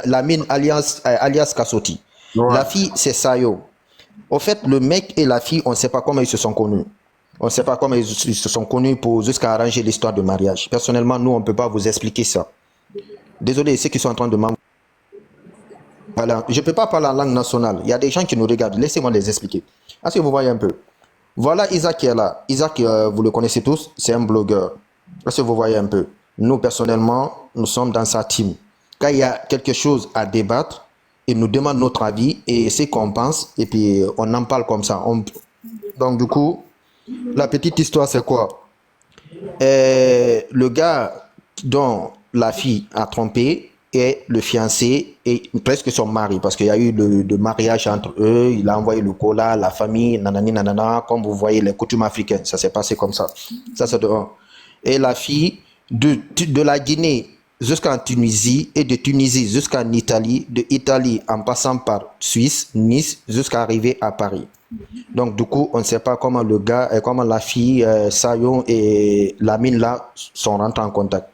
Lamine alias Kassotti. Ouais. La fille, c'est Sayo. Au fait, le mec et la fille, on ne sait pas comment ils se sont connus. On ne sait pas comment ils se sont connus pour jusqu'à arranger l'histoire de mariage. Personnellement, nous, on ne peut pas vous expliquer ça. Désolé, ceux qui sont en train de m'en... Voilà, je ne peux pas parler en langue nationale. Il y a des gens qui nous regardent. Laissez-moi les expliquer. Est-ce que vous voyez un peu? Voilà Isaac qui est là. Isaac, vous le connaissez tous, c'est un blogueur. Est-ce que vous voyez un peu? Nous, personnellement, nous sommes dans sa team. Quand il y a quelque chose à débattre, il nous demande notre avis et ce qu'on pense, et puis on en parle comme ça. Donc, du coup, la petite histoire, c'est quoi? Le gars dont la fille a trompé est le fiancé et presque son mari, parce qu'il y a eu le mariage entre eux, il a envoyé le cola, la famille, nanani nanana, comme vous voyez les coutumes africaines, ça s'est passé comme ça. Ça c'est de un. Et la fille de la Guinée jusqu'en Tunisie et de Tunisie jusqu'en Italie, de Italie en passant par Suisse, Nice, jusqu'à arriver à Paris. Donc, du coup, on ne sait pas comment le gars, comment la fille, Sayon et Lamine là sont rentrés en contact.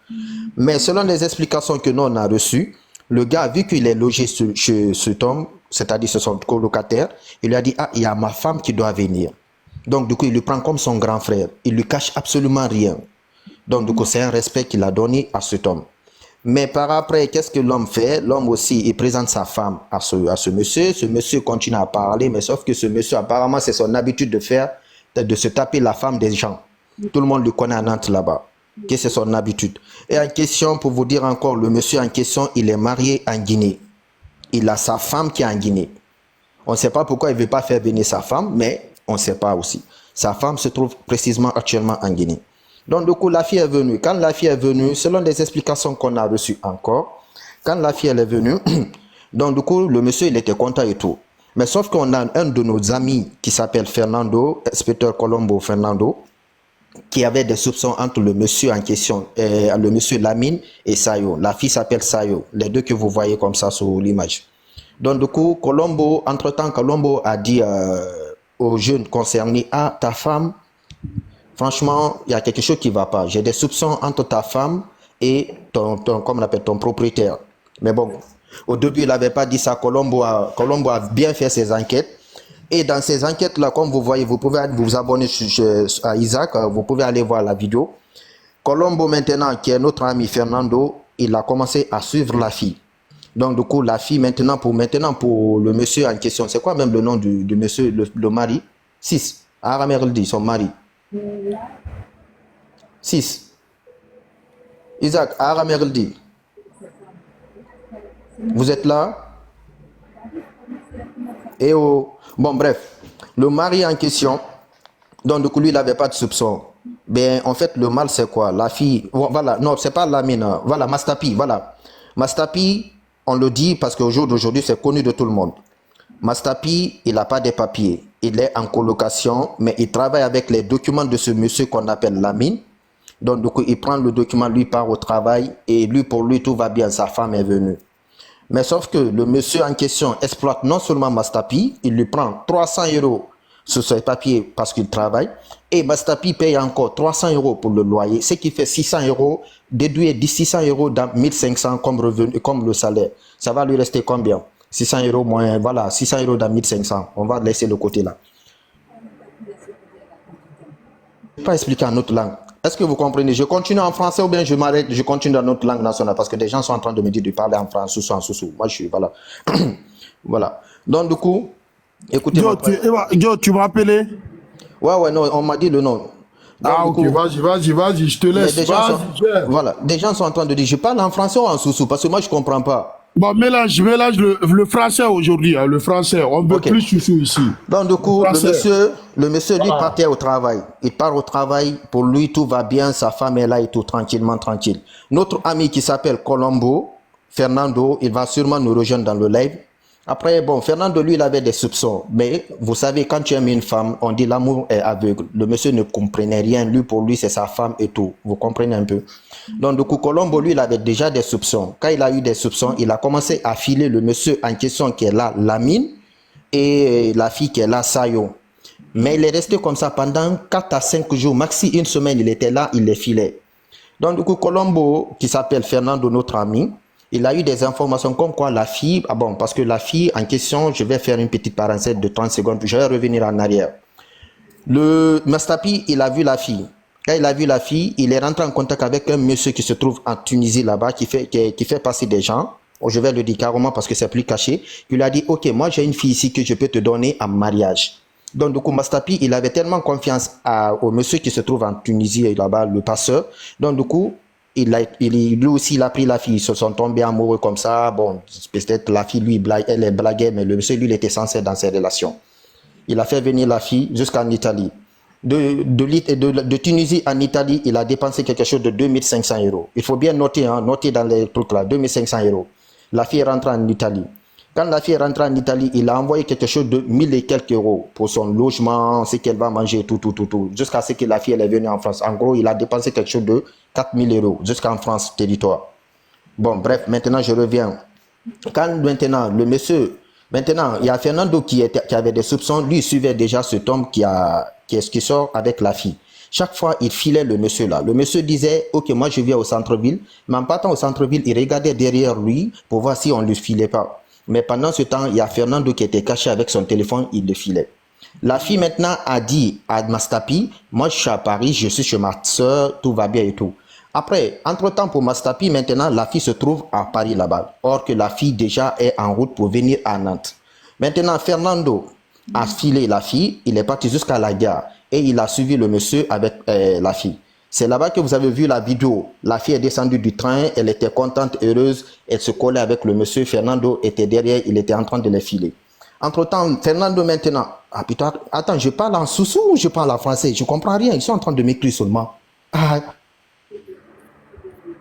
Mais selon les explications que nous on a reçues, le gars, vu qu'il est logé chez cet homme, c'est-à-dire c'est son colocataire, il lui a dit, ah, il y a ma femme qui doit venir. Donc, du coup, il le prend comme son grand frère. Il lui cache absolument rien. Donc, du coup, c'est un respect qu'il a donné à cet homme. Mais par après, qu'est-ce que l'homme fait? L'homme aussi, il présente sa femme à ce monsieur. Ce monsieur continue à parler, mais sauf que ce monsieur, apparemment, c'est son habitude de faire, de se taper la femme des gens. Tout le monde le connaît à Nantes là-bas. Que c'est son habitude. Et en question, pour vous dire encore, le monsieur en question, il est marié en Guinée. Il a sa femme qui est en Guinée. On ne sait pas pourquoi il ne veut pas faire venir sa femme, mais on ne sait pas aussi. Sa femme se trouve précisément actuellement en Guinée. Donc, du coup, la fille est venue. Quand la fille est venue, selon les explications qu'on a reçues encore, quand la fille elle est venue, donc, du coup, le monsieur, il était content et tout. Mais sauf qu'on a un de nos amis qui s'appelle Fernando, inspecteur Colombo Fernando, qui avait des soupçons entre le monsieur en question, le monsieur Lamine et Sayo. La fille s'appelle Sayo, les deux que vous voyez comme ça sur l'image. Donc, du coup, Colombo, entre-temps, Colombo a dit aux jeunes concernés, ah, ta femme, franchement, il y a quelque chose qui ne va pas. J'ai des soupçons entre ta femme et comme on appelle, ton propriétaire. Mais bon, au début, il n'avait pas dit ça. Colombo a bien fait ses enquêtes. Et dans ces enquêtes-là, comme vous voyez, vous pouvez vous abonner à Isaac, vous pouvez aller voir la vidéo. Colombo maintenant, qui est notre ami Fernando, il a commencé à suivre la fille. Donc, du coup, la fille, maintenant, pour le monsieur en question, c'est quoi même le nom du monsieur, le mari? Sis. Aramer le dit, son mari. 6. Isaac, Aramer le dit. Vous êtes là? Et oh. Bon, bref. Le mari en question, donc, du coup, lui, il n'avait pas de soupçon. Ben, en fait, le mal, c'est quoi? La fille, voilà, non, c'est pas Lamine, voilà, Mastapi, voilà. Mastapi, on le dit parce qu'au jour d'aujourd'hui, c'est connu de tout le monde. Mastapi, il n'a pas de papiers. Il est en colocation, mais il travaille avec les documents de ce monsieur qu'on appelle Lamine. Donc, du coup, il prend le document, lui part au travail, et lui, pour lui, tout va bien, sa femme est venue. Mais sauf que le monsieur en question exploite non seulement Mastapi, il lui prend 300 € sur ses papiers parce qu'il travaille, et Mastapi paye encore 300 € pour le loyer, ce qui fait 600 €, déduire 600 € dans 1500 comme revenu, comme le salaire. Ça va lui rester combien? 600 € moins, voilà, 600 € dans 1500. On va laisser le côté là. Je ne vais pas expliquer en autre langue. Est-ce que vous comprenez? Je continue en français ou bien je m'arrête, je continue dans notre langue nationale parce que des gens sont en train de me dire de parler en français ou en sous. Moi, je suis, voilà. Voilà. Donc, du coup, écoutez-moi. Yo, tu m'as appelé? Ouais, non, on m'a dit le nom. Donc, ah, ok, vas-y, je te laisse. Voilà, des gens sont en train de dire, je parle en français ou en sous parce que moi, je ne comprends pas. Bon, mélange le français aujourd'hui, hein, le français. On ne veut plus chouchou ici. Donc, du coup, le monsieur, lui, partait au travail. Il part au travail, pour lui, tout va bien, sa femme est là et tout, tranquille. Notre ami qui s'appelle Colombo, Fernando, il va sûrement nous rejoindre dans le live. Après, bon, Fernando, lui, il avait des soupçons. Mais vous savez, quand tu aimes une femme, on dit l'amour est aveugle. Le monsieur ne comprenait rien. Lui, pour lui, c'est sa femme et tout. Vous comprenez un peu? Donc, du coup, Colombo, lui, il avait déjà des soupçons. Quand il a eu des soupçons, il a commencé à filer le monsieur en question qui est là, Lamine, et la fille qui est là, Sayo. Mais il est resté comme ça pendant 4 à 5 jours, maxi une semaine, il était là, il les filait. Donc, du coup, Colombo, qui s'appelle Fernando, notre ami, il a eu des informations comme quoi la fille, ah bon, parce que la fille en question, je vais faire une petite parenthèse de 30 secondes, puis je vais revenir en arrière. Le Mastapi, il a vu la fille. Quand il a vu la fille, il est rentré en contact avec un monsieur qui se trouve en Tunisie là-bas, qui fait passer des gens. Je vais le dire carrément parce que c'est plus caché. Il lui a dit, ok, moi j'ai une fille ici que je peux te donner en mariage. Donc du coup, Mastapi, il avait tellement confiance au monsieur qui se trouve en Tunisie là-bas, le passeur. Donc du coup, lui aussi, il a pris la fille. Ils se sont tombés amoureux comme ça. Bon, peut-être la fille, lui, elle est blaguée, mais le monsieur, lui, il était sincère dans ses relations. Il a fait venir la fille jusqu'en Italie. De Tunisie en Italie, il a dépensé quelque chose de 2500 euros. Il faut bien noter, noter dans les trucs là, 2500 euros. La fille est rentrée en Italie. Quand la fille est rentrée en Italie, il a envoyé quelque chose de 1000 et quelques euros pour son logement, ce qu'elle va manger, tout. Jusqu'à ce que la fille elle est venue en France. En gros, il a dépensé quelque chose de 4000 euros jusqu'en France, territoire. Bon, bref, maintenant je reviens. Quand maintenant, le monsieur, maintenant, il y a Fernando qui avait des soupçons. Lui, il suivait déjà cet homme qui sort avec la fille. Chaque fois, il filait le monsieur là. Le monsieur disait, ok, moi je viens au centre-ville. Mais en partant au centre-ville, il regardait derrière lui pour voir si on ne le filait pas. Mais pendant ce temps, il y a Fernando qui était caché avec son téléphone, il le filait. La fille maintenant a dit à Mastapi, moi je suis à Paris, je suis chez ma soeur, tout va bien et tout. Après, entre-temps pour Mastapi, maintenant la fille se trouve à Paris là-bas. Or que la fille déjà est en route pour venir à Nantes. Maintenant, Fernando a filé la fille, il est parti jusqu'à la gare et il a suivi le monsieur avec la fille. C'est là-bas que vous avez vu la vidéo. La fille est descendue du train, elle était contente, heureuse, elle se collait avec le monsieur. Fernando était derrière, il était en train de les filer. Entre-temps, Fernando maintenant, ah putain, attends, je parle en soussou ou je parle en français? Je comprends rien, ils sont en train de m'écrire seulement. Ah,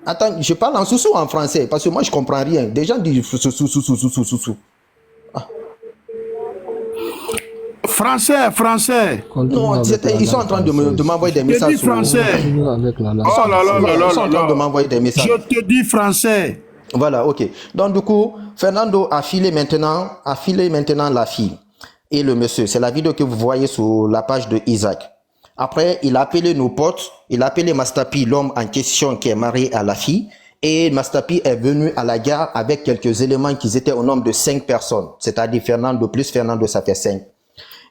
attends, je parle en soussou ou en français? Parce que moi je comprends rien. Des gens disent soussou. Français. Non, ils sont en train de m'envoyer des messages. Je te dis français. Oh là là là là. Ils sont en train de m'envoyer des messages. Je te dis français. Voilà, ok. Donc du coup, Fernando a filé maintenant la fille et le monsieur. C'est la vidéo que vous voyez sur la page de Isaac. Après, il a appelé nos potes, il a appelé Mastapi, l'homme en question qui est marié à la fille. Et Mastapi est venu à la gare avec quelques éléments qui étaient au nombre de 5 personnes. C'est-à-dire Fernando plus Fernando, ça fait 5.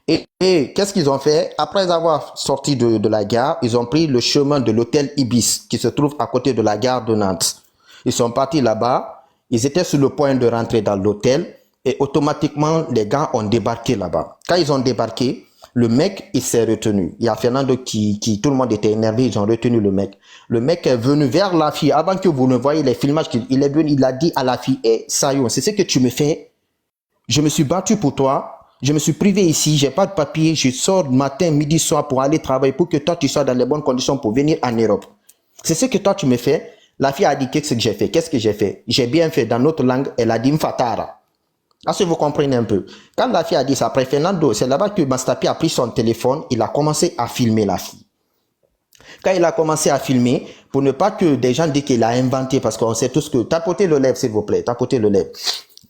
Et qu'est-ce qu'ils ont fait? Après avoir sorti de la gare, ils ont pris le chemin de l'hôtel Ibis qui se trouve à côté de la gare de Nantes. Ils sont partis là-bas, ils étaient sur le point de rentrer dans l'hôtel et automatiquement les gars ont débarqué là-bas. Quand ils ont débarqué, le mec il s'est retenu. Il y a Fernando qui tout le monde était énervé, ils ont retenu le mec. Le mec est venu vers la fille avant que vous ne voyez les filmages. Il est venu, il a dit à la fille, hey, Sayon, c'est ce que tu me fais? Je me suis battu pour toi. Je me suis privé ici, j'ai pas de papier, je sors matin, midi, soir pour aller travailler pour que toi tu sois dans les bonnes conditions pour venir en Europe. C'est ce que toi tu me fais. La fille a dit qu'est-ce que j'ai fait? Qu'est-ce que j'ai fait? J'ai bien fait dans notre langue, elle a dit mfatara. Est-ce que vous comprenez un peu? Quand la fille a dit ça, après Fernando, c'est là-bas que Mastapi a pris son téléphone, il a commencé à filmer la fille. Quand il a commencé à filmer, pour ne pas que des gens disent qu'il a inventé, parce qu'on sait tous que... Tapotez le lèvre, s'il vous plaît, tapotez le lèvre.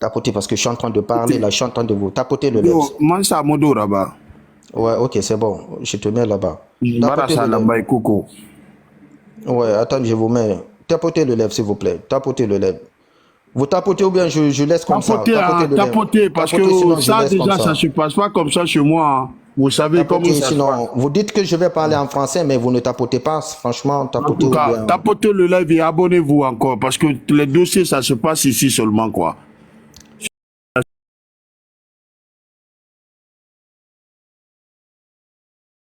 Tapotez parce que je suis en train de parler, là, je suis en train de vous tapoter le lèvre. Moi, c'est à Modo là-bas. Ouais, ok, c'est bon, je te mets là-bas. Tapotez le lèvre. Ouais, attends, je vous mets... Tapotez le lèvre, s'il vous plaît, tapotez le lèvre. Vous tapotez ou bien je laisse comme ça? Tapoter, parce que ça, déjà, ça ne se passe pas comme ça chez moi. Vous savez comment ça se passe. Vous dites que je vais parler en français, mais vous ne tapotez pas. Franchement, tapotez. En tout cas, tapotez le live et abonnez-vous encore, parce que les dossiers, ça se passe ici seulement, quoi.